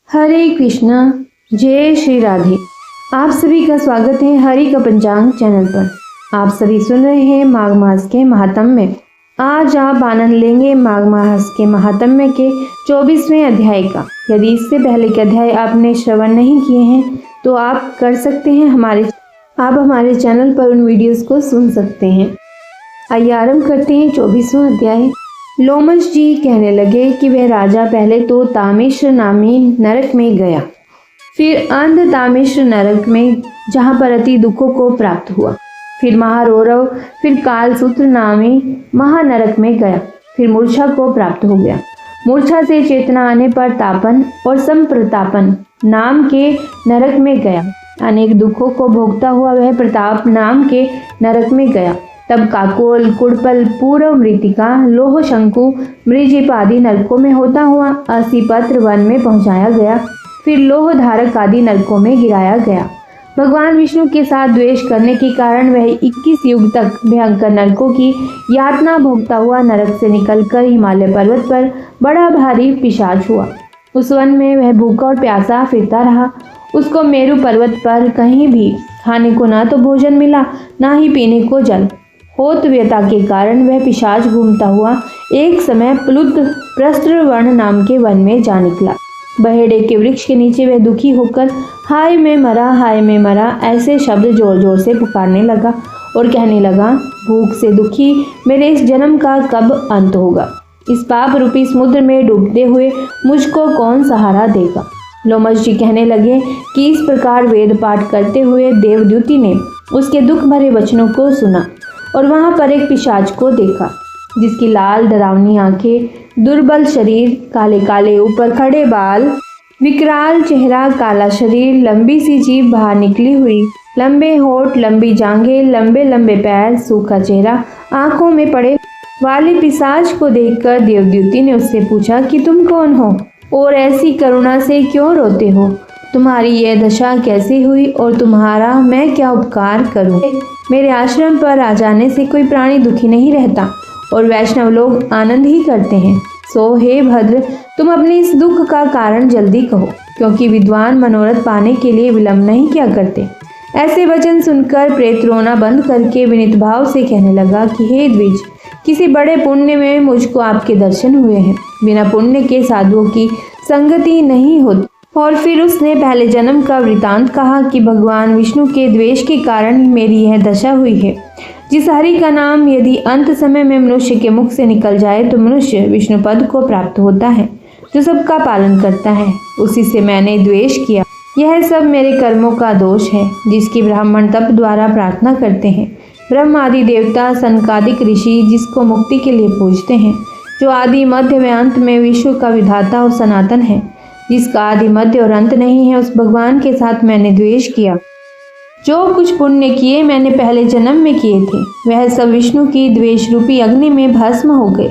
हरे कृष्णा, जय श्री राधे। आप सभी का स्वागत है हरि का पंचांग चैनल पर। आप सभी सुन रहे हैं माघ मास के महात्म्य। आज आप आनंद लेंगे माघ मास के महात्म्य के 24वें अध्याय का। यदि इससे पहले के अध्याय आपने श्रवण नहीं किए हैं तो आप कर सकते हैं, हमारे चैनल पर उन वीडियोस को सुन सकते हैं। आइए आरंभ करते हैं 24वां अध्याय। लोमश जी कहने लगे कि वह राजा पहले तो तामेश्वर नामी नरक में गया, फिर अंध तामेश्वर नरक में जहाँ पर अति दुखों को प्राप्त हुआ, फिर महारौरव, फिर कालसूत्र नामी महानरक में गया, फिर मूर्छा को प्राप्त हो गया। मूर्छा से चेतना आने पर तापन और संप्रतापन नाम के नरक में गया। अनेक दुखों को भोगता हुआ वह प्रताप नाम के नरक में गया। तब काकोल, कुड़पल, पूर्व मृतिका, लोह शंकु, मृजिप आदि नरकों में होता हुआ असीपत्र वन में पहुंचाया गया, फिर लोह धारक आदि नरकों में गिराया गया। भगवान विष्णु के साथ द्वेष करने के कारण वह 21 युग तक भयंकर नरकों की यातना भोगता हुआ नरक से निकलकर हिमालय पर्वत पर बड़ा भारी पिशाच हुआ। उस वन में वह भूखा और प्यासा फिरता रहा। उसको मेरु पर्वत पर कहीं भी खाने को ना तो भोजन मिला, ना ही पीने को जल। होतव्यता के कारण वह पिशाच घूमता हुआ एक समय प्लुत प्रस्त्रवर्ण नाम के वन में जा निकला। बहेड़े के वृक्ष के नीचे वह दुखी होकर हाय मैं मरा, हाय मैं मरा ऐसे शब्द जोर जोर से पुकारने लगा और कहने लगा, भूख से दुखी मेरे इस जन्म का कब अंत होगा। इस पाप रूपी समुद्र में डूबते हुए मुझको कौन सहारा देगा। लोमश जी कहने लगे कि इस प्रकार वेद पाठ करते हुए देवद्युति ने उसके दुख भरे वचनों को सुना और वहां पर एक पिशाच को देखा, जिसकी लाल डरावनी आंखें, दुर्बल शरीर, काले काले ऊपर खड़े बाल, विकराल चेहरा, काला शरीर, लंबी सी जीभ बाहर निकली हुई, लंबे होठ, लंबी जांघें, लंबे लंबे पैर, सूखा चेहरा, आंखों में पड़े वाले पिशाच को देखकर देवद्युति ने उससे पूछा कि तुम कौन हो और ऐसी करुणा से क्यों रोते हो। तुम्हारी यह दशा कैसे हुई और तुम्हारा मैं क्या उपकार करूं। मेरे आश्रम पर आ जाने से कोई प्राणी दुखी नहीं रहता और वैष्णव लोग आनंद ही करते हैं। सो हे भद्र, तुम अपने इस दुख का कारण जल्दी कहो, क्योंकि विद्वान मनोरथ पाने के लिए विलंब नहीं किया करते। ऐसे वचन सुनकर प्रेत रोना बंद करके विनीत भाव से कहने लगा कि हे द्विज, किसी बड़े पुण्य में मुझको आपके दर्शन हुए हैं। बिना पुण्य के साधुओं की संगति नहीं होती। और फिर उसने पहले जन्म का वृतांत कहा कि भगवान विष्णु के द्वेष के कारण मेरी यह दशा हुई है। जिस हरि का नाम यदि अंत समय में मनुष्य के मुख से निकल जाए तो मनुष्य विष्णु पद को प्राप्त होता है, जो सबका पालन करता है। उसी से मैंने द्वेष किया। यह सब मेरे कर्मों का दोष है, जिसकी ब्राह्मण तप द्वारा प्रार्थना करते हैं। ब्रह्म आदि देवता, सनकादिक ऋषि जिसको मुक्ति के लिए पूजते हैं, जो आदि मध्य व अंत में विश्व का विधाता और सनातन है, जिसका आदि मध्य और अंत नहीं है, उस भगवान के साथ मैंने द्वेष किया। जो कुछ पुण्य किए मैंने पहले जन्म में किए थे, वह सब विष्णु की द्वेष रूपी अग्नि में भस्म हो गए।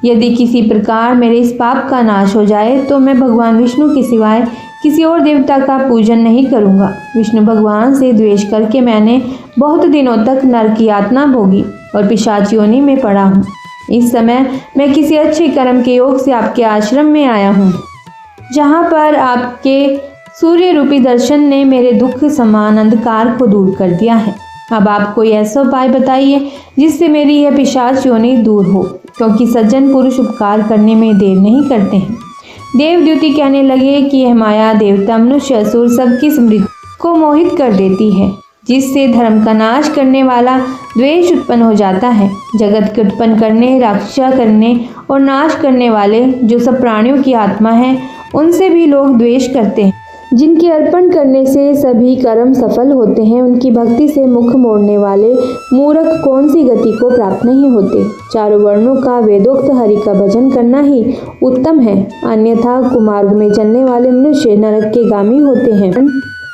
यदि किसी प्रकार मेरे इस पाप का नाश हो जाए तो मैं भगवान विष्णु के सिवाय किसी और देवता का पूजन नहीं करूंगा। विष्णु भगवान से द्वेष करके मैंने बहुत दिनों तक नरक यातना भोगी और पिशाच योनि में पड़ा हूँ। इस समय मैं किसी अच्छे कर्म के योग से आपके आश्रम में आया हूँ, जहाँ पर आपके सूर्य रूपी दर्शन ने मेरे दुख समान अंधकार को दूर कर दिया है। अब आप कोई ऐसा उपाय बताइए जिससे मेरी यह पिशाच योनि दूर हो, क्योंकि सज्जन पुरुष उपकार करने में देर नहीं करते हैं। देवद्युति कहने लगे कि यह माया देवता, मनुष्य, असुर सबकी स्मृति को मोहित कर देती है, जिससे धर्म का नाश करने वाला द्वेष उत्पन्न हो जाता है। जगत के उत्पन्न करने, रक्षा करने और नाश करने वाले जो सब प्राणियों की आत्मा है, उनसे भी लोग द्वेष करते हैं। जिनके अर्पण करने से सभी कर्म सफल होते हैं, उनकी भक्ति से मुख मोड़ने वाले मूर्ख कौन सी गति को प्राप्त नहीं होते। चारों वर्णों का वेदोक्त हरि का भजन करना ही उत्तम है, अन्यथा कुमार्ग में चलने वाले मनुष्य नरक के गामी होते हैं।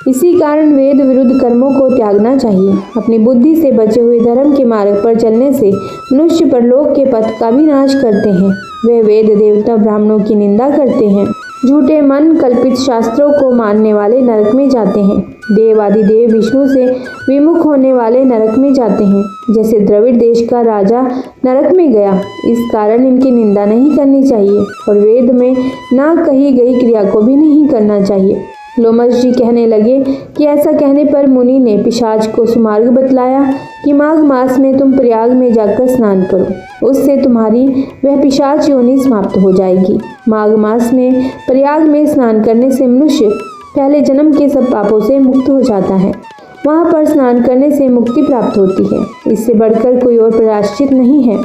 इसी कारण वेद विरुद्ध कर्मों को त्यागना चाहिए। अपनी बुद्धि से बचे हुए धर्म के मार्ग पर चलने से मनुष्य परलोक के पथ का भी नाश करते हैं। वे वेद देवता ब्राह्मणों की निंदा करते हैं। झूठे मन कल्पित शास्त्रों को मानने वाले नरक में जाते हैं। देवादिदेव विष्णु से विमुख होने वाले नरक में जाते हैं, जैसे द्रविड़ देश का राजा नरक में गया। इस कारण इनकी निंदा नहीं करनी चाहिए और वेद में ना कही गई क्रिया को भी नहीं करना चाहिए। लोमश जी कहने लगे कि ऐसा कहने पर मुनि ने पिशाच को सुमार्ग बतलाया कि माघ मास में तुम प्रयाग में जाकर स्नान करो, उससे तुम्हारी वह पिशाच योनि समाप्त हो जाएगी। माघ मास में प्रयाग में स्नान करने से मनुष्य पहले जन्म के सब पापों से मुक्त हो जाता है। वहाँ पर स्नान करने से मुक्ति प्राप्त होती है। इससे बढ़कर कोई और प्रायश्चित नहीं है।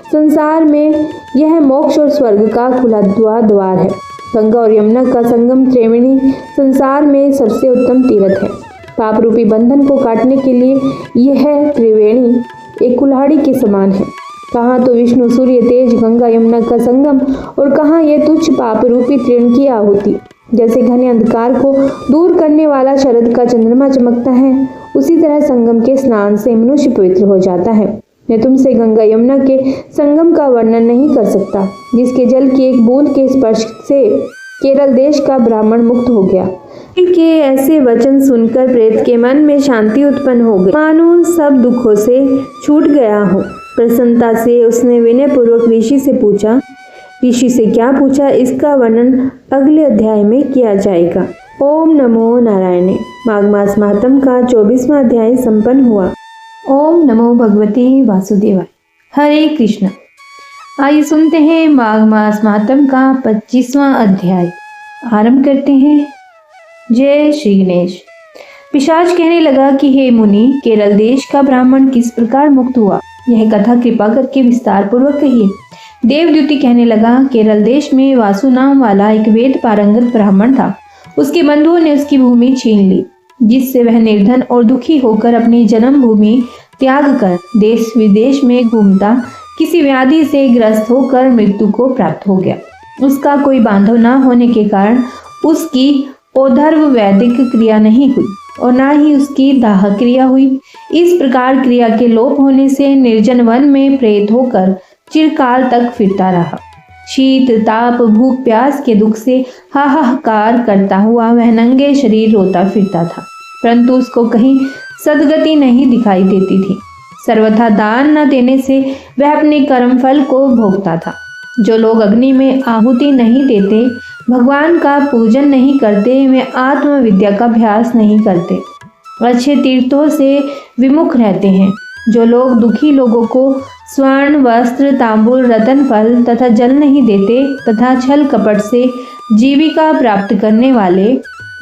संसार में यह मोक्ष और स्वर्ग का खुला द्वार है। गंगा और यमुना का संगम त्रिवेणी संसार में सबसे उत्तम तीर्थ है। पाप रूपी बंधन को काटने के लिए यह त्रिवेणी एक कुल्हाड़ी के समान है। कहाँ तो विष्णु सूर्य तेज गंगा यमुना का संगम और कहाँ ये तुच्छ पाप रूपी तृण की आहुति। जैसे घने अंधकार को दूर करने वाला शरद का चंद्रमा चमकता है, उसी तरह संगम के स्नान से मनुष्य पवित्र हो जाता है। मैं तुमसे गंगा यमुना के संगम का वर्णन नहीं कर सकता, जिसके जल की एक बूंद के स्पर्श से केरल देश का ब्राह्मण मुक्त हो गया। के ऐसे वचन सुनकर प्रेत के मन में शांति उत्पन्न हो गई, मानो सब दुखों से छूट गया हो। प्रसन्नता से उसने विनय पूर्वक ऋषि से पूछा। ऋषि से क्या पूछा, इसका वर्णन अगले अध्याय में किया जाएगा। ओम नमो नारायण। माघ मास महात्म का 24वां अध्याय संपन्न हुआ। ओम नमो भगवते वासुदेवाय। हरे कृष्ण। आइए सुनते हैं माघ मास महात्म का 25वां अध्याय। आरंभ करते हैं। जय श्री गणेश। पिशाच कहने लगा कि हे मुनि, केरल देश का ब्राह्मण किस प्रकार मुक्त हुआ, यह कथा कृपा करके विस्तार पूर्वक कहिए। देवद्युति कहने लगा, केरल देश में वासु नाम वाला एक वेद पारंगत ब्राह्मण था। उसके बंधुओं ने उसकी भूमि छीन ली, जिससे वह निर्धन और दुखी होकर अपनी जन्म भूमि त्याग कर देश विदेश में घूमता किसी व्याधि से ग्रस्त होकर मृत्यु को प्राप्त हो गया। उसका कोई बांधव न होने के कारण उसकी औधर्व वैदिक क्रिया नहीं हुई और न ही उसकी दाह क्रिया हुई। इस प्रकार क्रिया के लोप होने से निर्जन वन में प्रेत होकर चिरकाल तक फिरता रहा। शीत ताप भूख प्यास के दुख से हाहाकार करता हुआ वह नंगे शरीर रोता फिरता था, परंतु उसको कहीं सदगति नहीं दिखाई देती थी। सर्वथा दान न देने से वह अपने कर्म फल को भोगता था। जो लोग अग्नि में आहुति नहीं देते, भगवान का पूजन नहीं करते, वे आत्मविद्या का अभ्यास नहीं करते, अच्छे तीर्थों से विमुख रहते हैं। जो लोग दुखी लोगों को स्वर्ण वस्त्र तांबूल रतन फल तथा जल नहीं देते तथा छल कपट से जीविका प्राप्त करने वाले,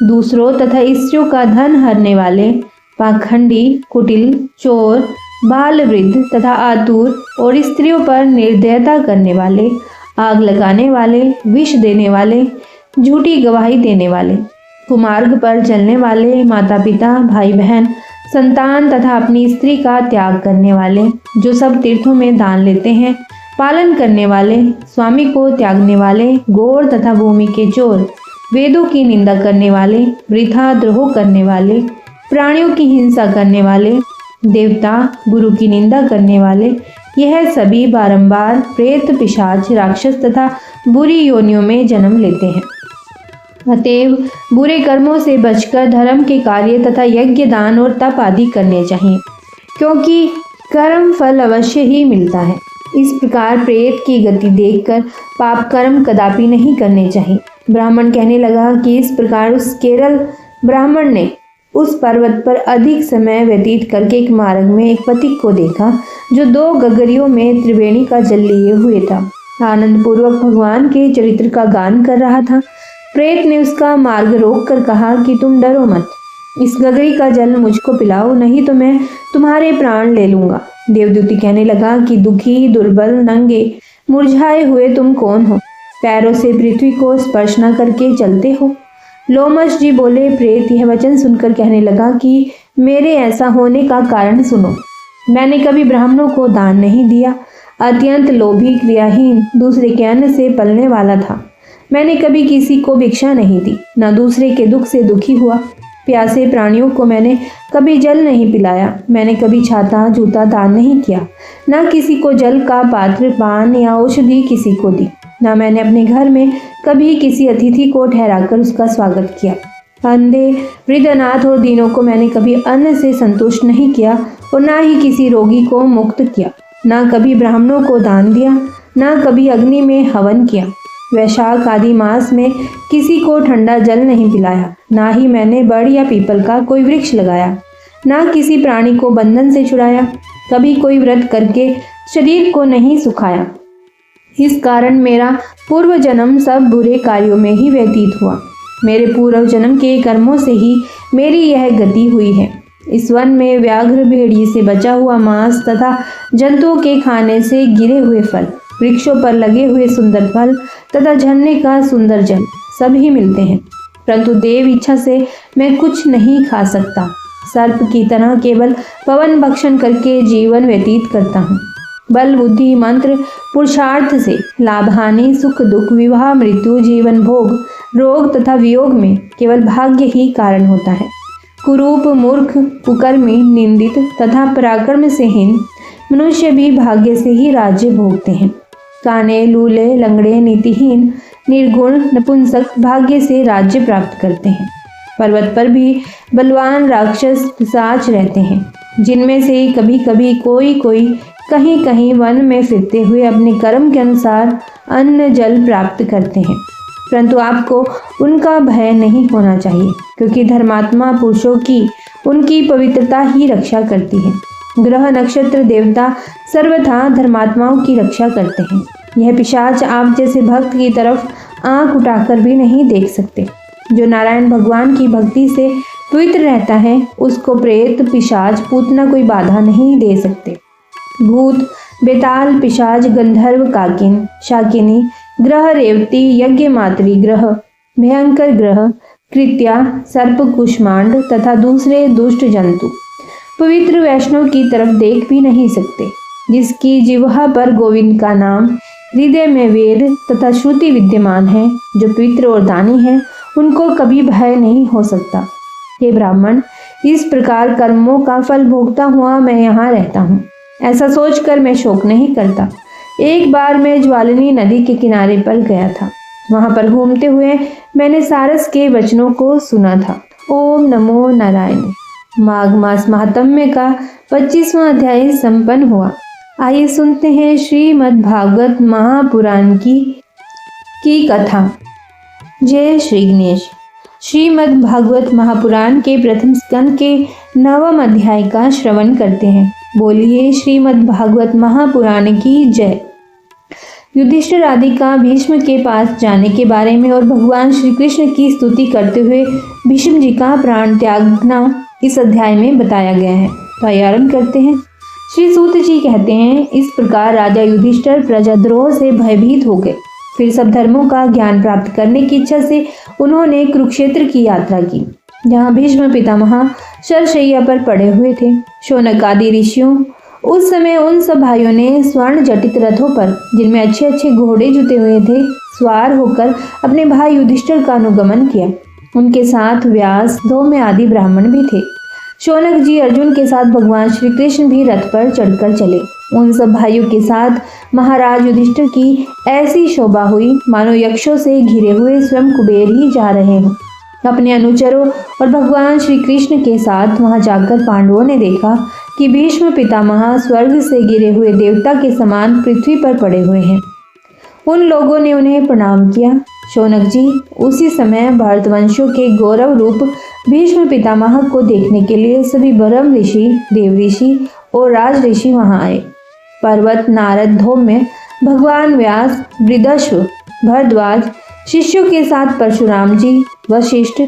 दूसरों तथा स्त्रियों का धन हरने वाले, पाखंडी, कुटिल, चोर, बाल वृद्ध तथा आतुर और स्त्रियों पर निर्दयता करने वाले, आग लगाने वाले, विष देने वाले, झूठी गवाही देने वाले, कुमार्ग पर चलने वाले, माता पिता, भाई बहन, संतान तथा अपनी स्त्री का त्याग करने वाले, जो सब तीर्थों में दान लेते हैं, पालन करने वाले, स्वामी को त्यागने वाले, गौर तथा भूमि के चोर, वेदों की निंदा करने वाले, वृथा द्रोह करने वाले, प्राणियों की हिंसा करने वाले, देवता गुरु की निंदा करने वाले, यह सभी बारंबार प्रेत पिशाच राक्षस तथा बुरी योनियों में जन्म लेते हैं। अतएव बुरे कर्मों से बचकर धर्म के कार्य तथा यज्ञ दान और तप आदि करने चाहिए, क्योंकि कर्म फल अवश्य ही मिलता है। इस प्रकार प्रेत की गति देखकर पाप कर्म कदापि नहीं करने चाहिए। ब्राह्मण कहने लगा कि इस प्रकार उस केरल ब्राह्मण ने उस पर्वत पर अधिक समय व्यतीत करके एक मार्ग में एक पथिक को देखा, जो 2 गगरियों में त्रिवेणी का जल लिए हुए था। आनंद पूर्वक भगवान के चरित्र का गान कर रहा था। प्रेत ने उसका मार्ग रोक कर कहा कि तुम डरो मत, इस गगरी का जल मुझको पिलाओ, नहीं तो मैं तुम्हारे प्राण ले लूंगा। देवदूती कहने लगा कि दुखी, दुर्बल, नंगे, मुरझाए हुए तुम कौन हो, पैरों से पृथ्वी को स्पर्श न करके चलते हो। लोमश जी बोले, प्रेत यह वचन सुनकर कहने लगा कि मेरे ऐसा होने का कारण सुनो। मैंने कभी ब्राह्मणों को दान नहीं दिया, अत्यंत लोभी, क्रियाहीन, दूसरे के अन्न से पलने वाला था। मैंने कभी किसी को भिक्षा नहीं दी, न दूसरे के दुख से दुखी हुआ। प्यासे प्राणियों को मैंने कभी जल नहीं पिलाया। मैंने कभी छाता जूता दान नहीं किया, न किसी को जल का पात्र, पान या औषधि किसी को दी। न मैंने अपने घर में कभी किसी अतिथि को ठहराकर उसका स्वागत किया। अंधे, वृद्ध, अनाथ और दीनों को मैंने कभी अन्न से संतुष्ट नहीं किया और न ही किसी रोगी को मुक्त किया। न कभी ब्राह्मणों को दान दिया, न कभी अग्नि में हवन किया। वैशाख आदि मास में किसी को ठंडा जल नहीं पिलाया। ना ही मैंने बड़ या पीपल का कोई वृक्ष लगाया, ना किसी प्राणी को बंधन से छुड़ाया। कभी कोई व्रत करके शरीर को नहीं सुखाया। इस कारण मेरा पूर्व जन्म सब बुरे कार्यों में ही व्यतीत हुआ। मेरे पूर्व जन्म के कर्मों से ही मेरी यह गति हुई है। इस वन में व्याघ्र, भेड़िए से बचा हुआ मांस तथा जंतुओं के खाने से गिरे हुए फल, वृक्षों पर लगे हुए सुंदर फल तथा झरने का सुंदर जल सभी मिलते हैं, परंतु देव इच्छा से मैं कुछ नहीं खा सकता। सर्प की तरह केवल पवन भक्षण करके जीवन व्यतीत करता हूँ। बल, बुद्धि, मंत्र, पुरुषार्थ से लाभ, हानि, सुख, दुख, विवाह, मृत्यु, जीवन, भोग, रोग तथा वियोग में केवल भाग्य ही कारण होता है। कुरूप, मूर्ख, कुकर्मी, निंदित तथा पराक्रम से हीन मनुष्य भी भाग्य से ही राज्य भोगते हैं। काने, लूले, लंगड़े, नीतिहीन, निर्गुण, नपुंसक भाग्य से राज्य प्राप्त करते हैं। पर्वत पर भी बलवान राक्षस पिशाच रहते हैं, जिनमें से कभी कभी कोई कहीं कहीं वन में फिरते हुए अपने कर्म के अनुसार अन्न जल प्राप्त करते हैं, परंतु आपको उनका भय नहीं होना चाहिए, क्योंकि धर्मात्मा पुरुषों की उनकी पवित्रता ही रक्षा करती है। ग्रह, नक्षत्र, देवता सर्वथा धर्मात्माओं की रक्षा करते हैं। यह पिशाच आप जैसे भक्त की तरफ आंख उठाकर भी नहीं देख सकते। जो नारायण भगवान की भक्ति से पवित्र रहता है, उसको प्रेत, पिशाच, पूतना कोई बाधा नहीं दे सकते। भूत, बेताल, पिशाच, गंधर्व, काकिन, शाकिनी ग्रह, रेवती, यज्ञ मातृ ग्रह, भयंकर ग्रह, कृत्या, सर्प, कुष्मांड तथा दूसरे दुष्ट जंतु पवित्र वैष्णव की तरफ देख भी नहीं सकते। जिसकी जिह्वा पर गोविंद का नाम, हृदय में वेद तथा श्रुति विद्यमान है, जो पवित्र और दानी है, उनको कभी भय नहीं हो सकता। हे ब्राह्मण, इस प्रकार कर्मों का फल भोगता हुआ मैं यहाँ रहता हूँ, ऐसा सोचकर मैं शोक नहीं करता। एक बार मैं ज्वालिनी नदी के किनारे पर गया था। वहां पर घूमते हुए मैंने सारस के वचनों को सुना था। ओम नमो नारायण। माघ मास महात्म्य का 25वां अध्याय संपन्न हुआ। आइए सुनते हैं श्रीमद् भागवत महापुराण की कथा। जय श्री गणेश। श्रीमद् भागवत महापुराण के प्रथम स्कंद के 9वें अध्याय का श्रवण करते हैं। बोलिए श्रीमद् भागवत महापुराण की जय। युधिष्ठिर आदि का भीष्म के पास जाने के बारे में और भगवान श्री कृष्ण की स्तुति करते हुए भीष्म जी का प्राण त्यागना इस अध्याय में बताया गया है। तो आइए आरंभ करते हैं। श्री सूत जी कहते हैं, इस प्रकार राजा युधिष्ठिर प्रजाद्रोह से भयभीत हो गए। फिर सब धर्मों का ज्ञान प्राप्त करने की इच्छा से उन्होंने कुरुक्षेत्र की यात्रा की, जहाँ भीष्म पितामह शरशैया पर पड़े हुए थे। शौनक आदि ऋषियों उस समय उन सब भाइयों ने स्वर्ण जटित रथों पर, जिनमें अच्छे अच्छे घोड़े जुते हुए थे, सवार होकर अपने भाई युधिष्ठिर का अनुगमन किया। उनके साथ व्यास, धौम्य आदि ब्राह्मण भी थे। शौनक जी अर्जुन के साथ भगवान श्री कृष्ण भी रथ पर चढ़कर चले। उन सब भाइयों के साथ महाराज युधिष्ठिर की ऐसी शोभा हुई मानो यक्षों से घिरे हुए स्वयं कुबेर ही जा रहे हों। अपने अनुचरों और भगवान श्री कृष्ण के साथ वहां जाकर पांडवों ने देखा कि भीष्म पितामह स्वर्ग से गिरे हुए देवता के समान पृथ्वी पर पड़े हुए हैं। उन लोगों ने उन्हें प्रणाम किया। शौनक जी उसी समय भरतवंशियों के गौरव रूप भीष्म पितामह को देखने के लिए सभी ब्रह्म ऋषि, देव ऋषि और राज ऋषि वहां आए। पर्वत, नारद, धौम्य, भगवान व्यास, वृद्धश्व, भरद्वाज, शिष्यों के साथ परशुराम जी, वशिष्ठ,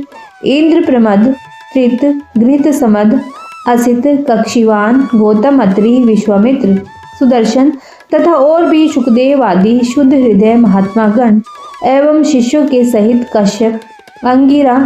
इंद्र प्रमद, त्रित, घृत समद, असित, कक्षिवान, गौतम, अत्रि, विश्वामित्र, सुदर्शन तथा और भी सुखदेव आदि शुद्ध हृदय महात्मागण एवं शिष्यों के सहित कश्यप, अंगिरा,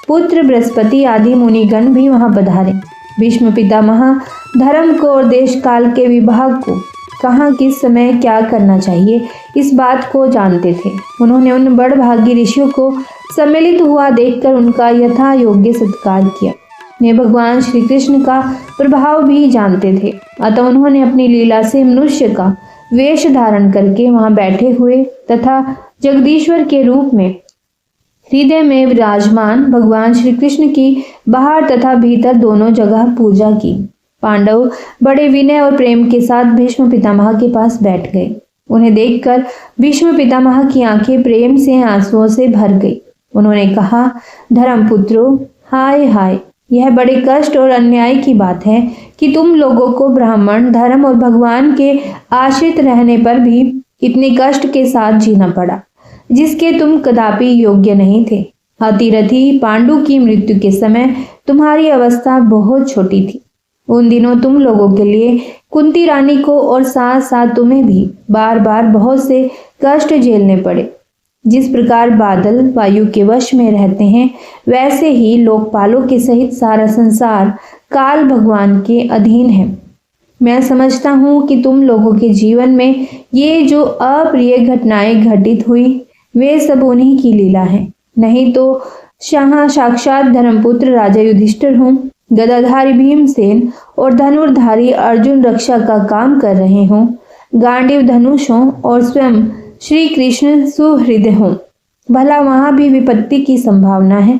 पुत्र बृहस्पति आदि मुनिगण भी वहां पधारे। भीष्म पितामह धर्म को और देश काल के विभाग को, कहाँ किस समय क्या करना चाहिए, इस बात को जानते थे। उन्होंने उन बड़भागी ऋषियों को सम्मिलित हुआ देखकर उनका यथा योग्य सत्कार किया। वे भगवान श्री कृष्ण का प्रभाव भी जानते थे, अतः उन्होंने अपनी लीला से मनुष्य का वेश धारण करके वहां बैठे हुए तथा जगदीश्वर के रूप में हृदय में विराजमान भगवान श्री कृष्ण की बाहर तथा भीतर दोनों जगह पूजा की। पांडव बड़े विनय और प्रेम के साथ भीष्म पितामह के पास बैठ गए। उन्हें देखकर भीष्म पितामह की आंखें प्रेम से आंसुओं से भर गई। उन्होंने कहा, धर्मपुत्रों, हाय हाय, यह बड़े कष्ट और अन्याय की बात है कि तुम लोगों को ब्राह्मण धर्म और भगवान के आश्रित रहने पर भी इतने कष्ट के साथ जीना पड़ा, जिसके तुम कदापि योग्य नहीं थे। अतिरथी पांडु की मृत्यु के समय तुम्हारी अवस्था बहुत छोटी थी। उन दिनों तुम लोगों के लिए कुंती रानी को और साथ साथ तुम्हें भी बार बार बहुत से कष्ट झेलने पड़े। जिस प्रकार बादल वायु के वश में रहते हैं, वैसे ही लोकपालों के सहित सारा संसार काल भगवान के अधीन है। मैं समझता हूँ कि तुम लोगों के जीवन में ये जो अप्रिय घटनाएं घटित हुई, वे सब उन्हीं की लीला है। नहीं तो शाह साक्षात धर्मपुत्र राजा युधिष्ठिर हों, गदाधारी भीमसेन और धनुर्धारी अर्जुन रक्षा का काम कर रहे हों, गांडीव धनुष हों और स्वयं श्री कृष्ण सुहृदय हों, भला वहां भी विपत्ति की संभावना है।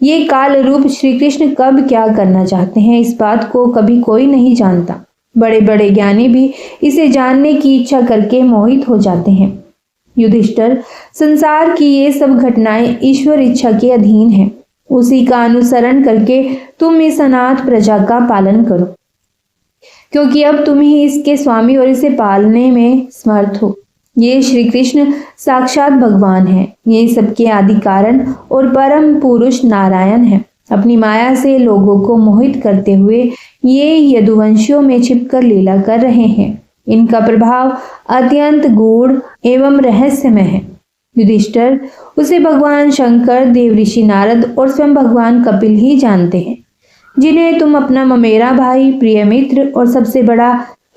ये काल रूप श्री कृष्ण कब क्या करना चाहते हैं, इस बात को कभी कोई नहीं जानता। बड़े बड़े ज्ञानी भी इसे जानने की इच्छा करके मोहित हो जाते हैं। युधिष्ठिर, संसार की ये सब घटनाएं ईश्वर इच्छा के अधीन है। उसी का अनुसरण करके तुम इस अनाथ प्रजा का पालन करो, क्योंकि अब तुम ही इसके स्वामी और इसे पालने में समर्थ हो। ये श्री कृष्ण साक्षात भगवान है। ये सबके आदि कारण और परम पुरुष नारायण है। अपनी माया से लोगों को मोहित करते हुए ये यदुवंशियों में छिपकर लीला कर रहे हैं। इनका प्रभाव अत्यंत गूढ़ एवं रहस्यमय है। युधिष्ठिर, उसे भगवान शंकर, देवऋषि नारद और स्वयं भगवान कपिल ही जानते हैं, जिन्हें तुम अपना ममेरा भाई, प्रिय मित्र और सबसे बड़ा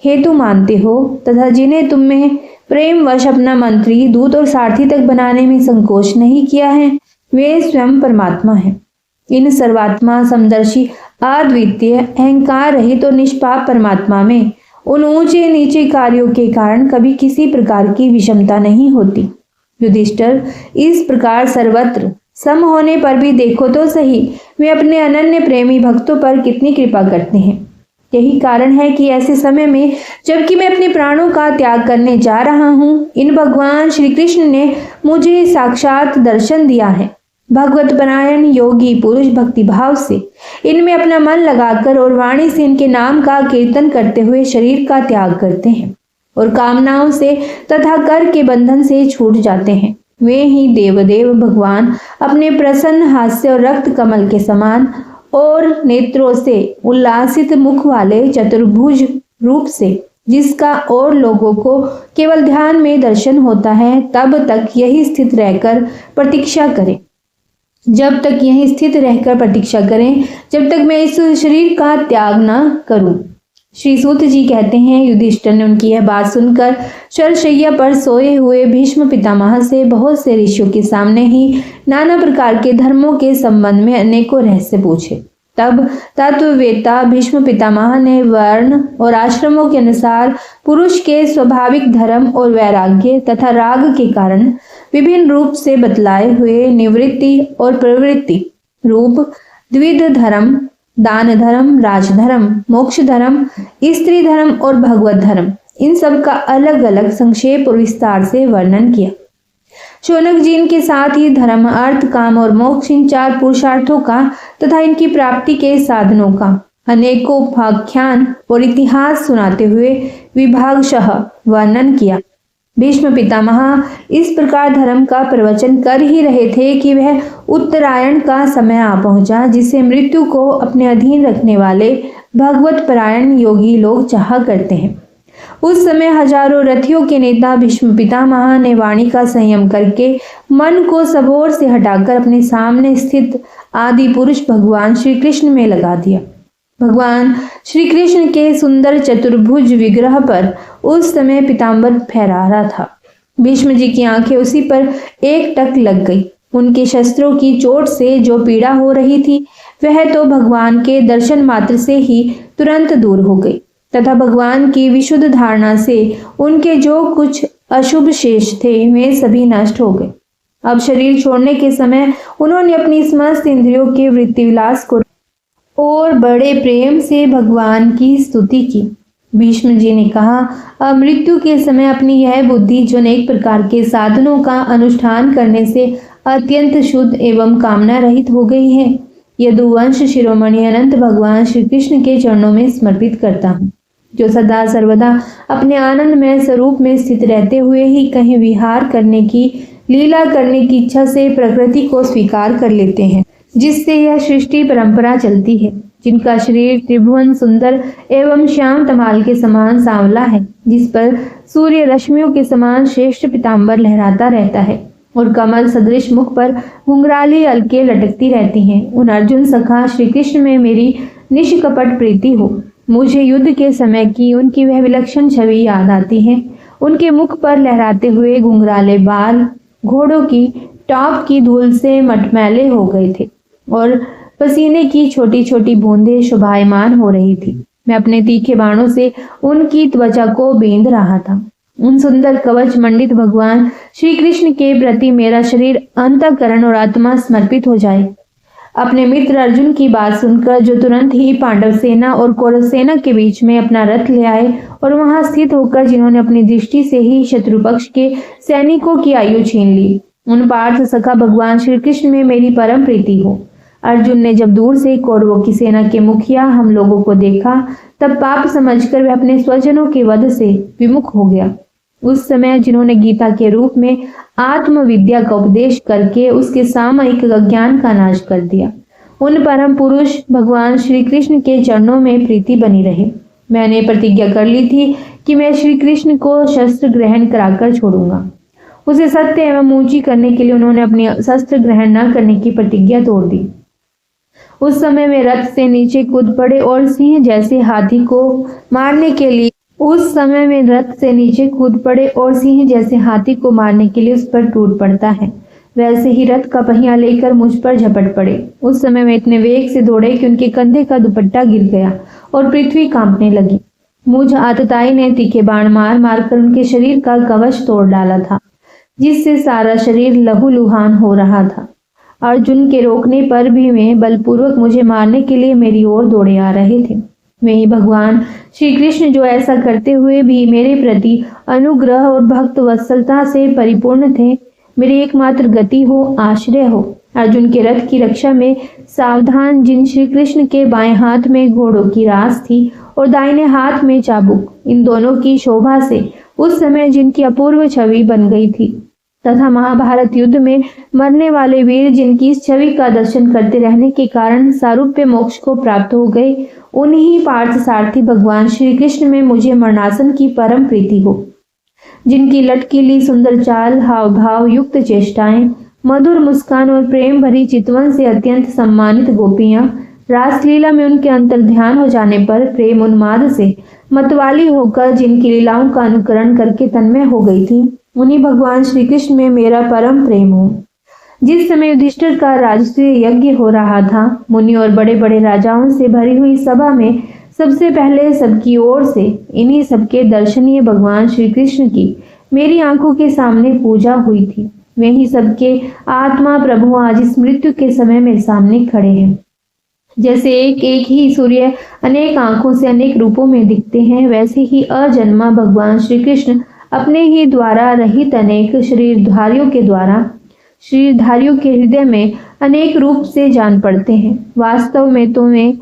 हेतु मानते हो तथा जिन्हें तुमने प्रेम वश अपना मंत्री, दूत और सारथी तक बनाने में संकोच नहीं किया है, वे स्वयं परमात्मा हैं। इन सर्वात्मा, समदर्शी, अद्वितीय, अहंकार रहित और निष्पाप परमात्मा में उन ऊंचे नीचे कार्यों के कारण कभी किसी प्रकार की विषमता नहीं होती। युधिष्ठिर, इस प्रकार सर्वत्र सम होने पर भी देखो तो सही, वे अपने अनन्य प्रेमी भक्तों पर कितनी कृपा करते हैं। यही कारण है कि ऐसे समय में, जबकि मैं अपने प्राणों का त्याग करने जा रहा हूँ, इन भगवान श्री कृष्ण ने मुझे साक्षात दर्शन दिया है। भगवत परायण योगी पुरुष भक्ति भाव से इनमें अपना मन लगाकर और वाणी से इनके नाम का कीर्तन करते हुए शरीर का त्याग करते हैं और कामनाओं से तथा कर के बंधन से छूट जाते हैं। वे ही देवदेव भगवान अपने प्रसन्न हास्य और रक्त कमल के समान और नेत्रों से उल्लासित मुख वाले चतुर्भुज रूप से, जिसका और लोगों को केवल ध्यान में दर्शन होता है, तब तक यही स्थित रहकर प्रतीक्षा करें। जब तक यहीं स्थित रहकर प्रतीक्षा करें, जब तक मैं इस शरीर का त्याग न करूं। श्री सूत जी कहते हैं, युधिष्ठिर ने उनकी यह बात सुनकर शरशैया पर सोए हुए भीष्म पितामह से बहुत से ऋषियों के सामने ही नाना प्रकार के धर्मों के संबंध में अनेकों रहस्य पूछे। तब तत्ववेत्ता भीष्म पितामह ने वर्ण और आश्रमों के अनुसार पुरुष के स्वाभाविक धर्म और वैराग्य तथा राग के कारण विभिन्न रूप से बतलाए हुए निवृत्ति और प्रवृत्ति रूप द्विध धर्म, दान धर्म, राजधर्म, मोक्ष धर्म, स्त्री धर्म और भगवत धर्म, इन सब का अलग अलग संक्षेप और विस्तार से वर्णन किया। शौनक जी इनके साथ ही धर्म, अर्थ, काम और मोक्ष, इन चार पुरुषार्थों का तथा इनकी प्राप्ति के साधनों का अनेकों उपाख्यान और इतिहास सुनाते हुए विभागशः वर्णन किया। भीष्म पितामह इस प्रकार धर्म का प्रवचन कर ही रहे थे कि वह उत्तरायण का समय आ पहुंचा, जिसे मृत्यु को अपने अधीन रखने वाले भगवत परायण योगी लोग चाहा करते हैं। उस समय हजारों रथियों के नेता भीष्म पितामह ने वाणी का संयम करके मन को सब ओर से हटाकर अपने सामने स्थित आदि पुरुष भगवान श्री कृष्ण में लगा दिया। भगवान श्री कृष्ण के सुंदर चतुर्भुज विग्रह पर उस समय पीतांबर फहरा रहा था। भीष्म जी की आंखें उसी पर एक टक लग गई। उनके शस्त्रों की चोट से जो पीड़ा हो रही थी, वह तो भगवान के दर्शन मात्र से ही तुरंत दूर हो गई तथा भगवान की विशुद्ध धारणा से उनके जो कुछ अशुभ शेष थे वे सभी नष्ट हो गए। अब शरीर छोड़ने के समय उन्होंने अपनी समस्त इंद्रियों के वृत्ति विलास को और बड़े प्रेम से भगवान की स्तुति की। भीष्म जी ने कहा, अब मृत्यु के समय अपनी यह बुद्धि जो अनेक प्रकार के साधनों का अनुष्ठान करने से अत्यंत शुद्ध एवं कामना रहित हो गई है, यदुवंश शिरोमणि अनंत भगवान श्री कृष्ण के चरणों में समर्पित करता हूँ, जो सदा सर्वदा अपने आनंदमय स्वरूप में स्थित रहते हुए ही कहीं विहार करने की लीला करने की इच्छा से प्रकृति को स्वीकार कर लेते हैं, जिससे यह सृष्टि परंपरा चलती है, जिनका शरीर त्रिभुवन सुंदर एवं श्याम तमाल के समान सांवला है, जिस पर सूर्य रश्मियों के समान श्रेष्ठ पीतांबर लहराता रहता है और कमल सदृश मुख पर घुंघराली अलके लटकती रहती हैं। उन अर्जुन सखा श्री कृष्ण में मेरी निष्कपट प्रीति हो। मुझे युद्ध के समय की उनकी वह विलक्षण छवि याद आती है। उनके मुख पर लहराते हुए घुंघराले बाल घोड़ों की टॉप की धूल से मटमैले हो गए थे और पसीने की छोटी छोटी बूंदें शोभायमान हो रही थी। मैं अपने तीखे बाणों से उनकी त्वचा को बींध रहा था। उन सुंदर कवच मंडित भगवान श्री कृष्ण के प्रति मेरा शरीर, अंतःकरण और आत्मा समर्पित हो जाए। अपने मित्र अर्जुन की बात सुनकर, जो तुरंत ही पांडव सेना और कौरव सेना के बीच में अपना रथ ले आए और वहां स्थित होकर जिन्होंने अपनी दृष्टि से ही शत्रु पक्ष के सैनिकों की आयु छीन ली, उन पार्थ सखा भगवान श्री कृष्ण में मेरी परम प्रीति हो। अर्जुन ने जब दूर से कौरवों की सेना के मुखिया हम लोगों को देखा, तब पाप समझकर वह अपने स्वजनों के वध से विमुख हो गया। उस समय जिन्होंने गीता के रूप में आत्मविद्या का उपदेश करके उसके सामयिक अज्ञान का नाश कर दिया, उन परम पुरुष भगवान श्री कृष्ण के चरणों में प्रीति बनी रहे। मैंने प्रतिज्ञा कर ली थी कि मैं श्री कृष्ण को शस्त्र ग्रहण कराकर छोड़ूंगा। उसे सत्य एवं ऊंची करने के लिए उन्होंने अपनी शस्त्र ग्रहण न करने की प्रतिज्ञा तोड़ दी। उस समय वे रथ से नीचे कूद पड़े और सिंह जैसे हाथी को मारने के लिए उस पर टूट पड़ता है, वैसे ही रथ का पहिया लेकर मुझ पर झपट पड़े। उस समय वे इतने वेग से दौड़े कि उनके कंधे का दुपट्टा गिर गया और पृथ्वी कांपने लगी। मुझ आतताई ने तीखे बाण मार मारकर उनके शरीर का कवच तोड़ डाला था, जिससे सारा शरीर लहूलुहान हो रहा था। अर्जुन के रोकने पर भी वे बलपूर्वक मुझे मारने के लिए मेरी ओर दौड़े आ रहे थे। वे ही भगवान श्री कृष्ण जो ऐसा करते हुए भी मेरे प्रति अनुग्रह और भक्त वत्सलता से परिपूर्ण थे, मेरी एकमात्र गति हो, आश्रय हो। अर्जुन के रथ की रक्षा में सावधान जिन श्री कृष्ण के बाएं हाथ में घोड़ों की रास थी और दाहिने हाथ में चाबुक, इन दोनों की शोभा से उस समय जिनकी अपूर्व छवि बन गई थी, तथा महाभारत युद्ध में मरने वाले वीर जिनकी इस छवि का दर्शन करते रहने के कारण सारूप्य मोक्ष को प्राप्त हो गए, उन्हीं पार्थ सारथी भगवान श्री कृष्ण में मुझे मरणासन की परम प्रीति हो। जिनकी लटकीली सुंदर चाल, हाव भाव युक्त चेष्टाएं, मधुर मुस्कान और प्रेम भरी चितवन से अत्यंत सम्मानित गोपियां, रासलीला में उनके अंतर ध्यान हो जाने पर प्रेम उन्माद से मतवाली होकर जिनकी लीलाओं का अनुकरण करके तन्मय हो गई थी, उन्हीं भगवान श्री कृष्ण में मेरा परम प्रेम हो। जिस समय युधिष्ठिर का राजसूय यज्ञ हो रहा था, मुनि और बड़े बड़े राजाओं से भरी हुई सभा में सबसे पहले सबकी ओर से इन्हीं सबके दर्शनीय भगवान श्री कृष्ण की मेरी आंखों के सामने पूजा हुई थी। वे ही सबके आत्मा प्रभु आज इस मृत्यु के समय मेरे सामने खड़े हैं। जैसे एक एक ही सूर्य अनेक आंखों से अनेक रूपों में दिखते हैं, वैसे ही अजन्मा भगवान श्री कृष्ण अपने ही द्वारा रहित अनेक शरीरधारियों के हृदय में अनेक रूप से जान पड़ते हैं। वास्तव में तो वे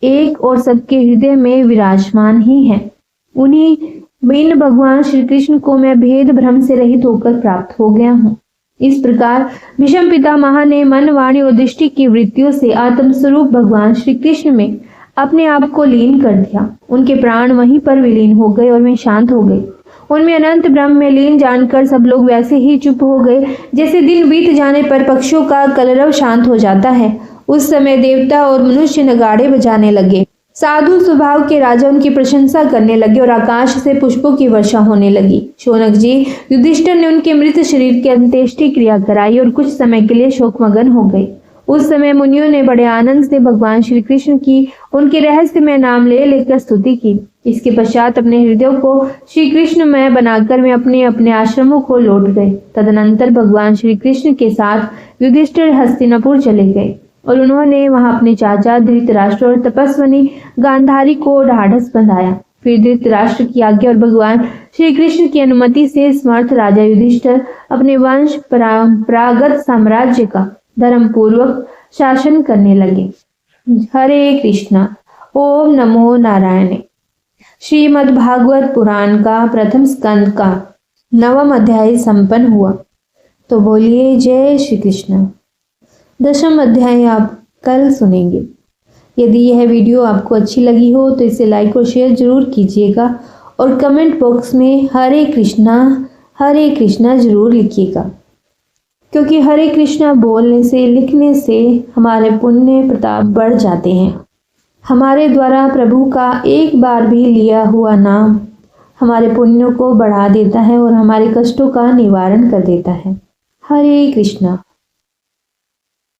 एक और सबके हृदय में विराजमान ही हैं। उन्हीं इन भगवान श्री कृष्ण को मैं भेद भ्रम से रहित होकर प्राप्त हो गया हूँ। इस प्रकार भीष्म पितामह ने मन, वाणी और दृष्टि की वृत्तियों से आत्म स्वरूप भगवान श्री कृष्ण में अपने आप को लीन कर दिया। उनके प्राण वहीं पर विलीन हो गए और वे शांत हो गए। उनमें अनंत ब्रह्म में लीन जानकर सब लोग वैसे ही चुप हो गए जैसे दिन बीत जाने पर पक्षियों का कलरव शांत हो जाता है। उस समय देवता और मनुष्य नगाड़े बजाने लगे। साधु स्वभाव के राजा उनकी प्रशंसा करने लगे और आकाश से पुष्पों की वर्षा होने लगी। शौनक जी, युधिष्ठिर ने उनके मृत शरीर की अंत्येष्टि क्रिया कराई और कुछ समय के लिए शोकमगन हो गए। उस समय मुनियों ने बड़े आनंद से भगवान श्री कृष्ण की उनके रहस्यमय नाम ले लेकर स्तुति की। इसके पश्चात अपने हृदय को श्री कृष्णमय बनाकर वे अपने अपने आश्रमों को लौट गए। तदनंतर भगवान श्री कृष्ण के साथ युधिष्ठिर हस्तिनापुर चले गए और उन्होंने वहां अपने चाचा धृतराष्ट्र और तपस्विनी गांधारी को ढाढ़स बंधाया। फिर धृतराष्ट्र की आज्ञा और भगवान श्री कृष्ण की अनुमति से समर्थ राजा युधिष्ठिर अपने वंश परंपरागत साम्राज्य का धर्म पूर्वक शासन करने लगे। हरे कृष्णा। ओम नमो नारायण। श्रीमद् भागवत पुराण का प्रथम स्कंद का 9वां अध्याय संपन्न हुआ। तो बोलिए जय श्री कृष्ण। 10वां अध्याय आप कल सुनेंगे। यदि यह वीडियो आपको अच्छी लगी हो तो इसे लाइक और शेयर जरूर कीजिएगा और कमेंट बॉक्स में हरे कृष्णा जरूर लिखिएगा, क्योंकि हरे कृष्णा बोलने से लिखने से हमारे पुण्य प्रताप बढ़ जाते हैं। हमारे द्वारा प्रभु का एक बार भी लिया हुआ नाम हमारे पुण्यों को बढ़ा देता है और हमारे कष्टों का निवारण कर देता है। हरे कृष्णा।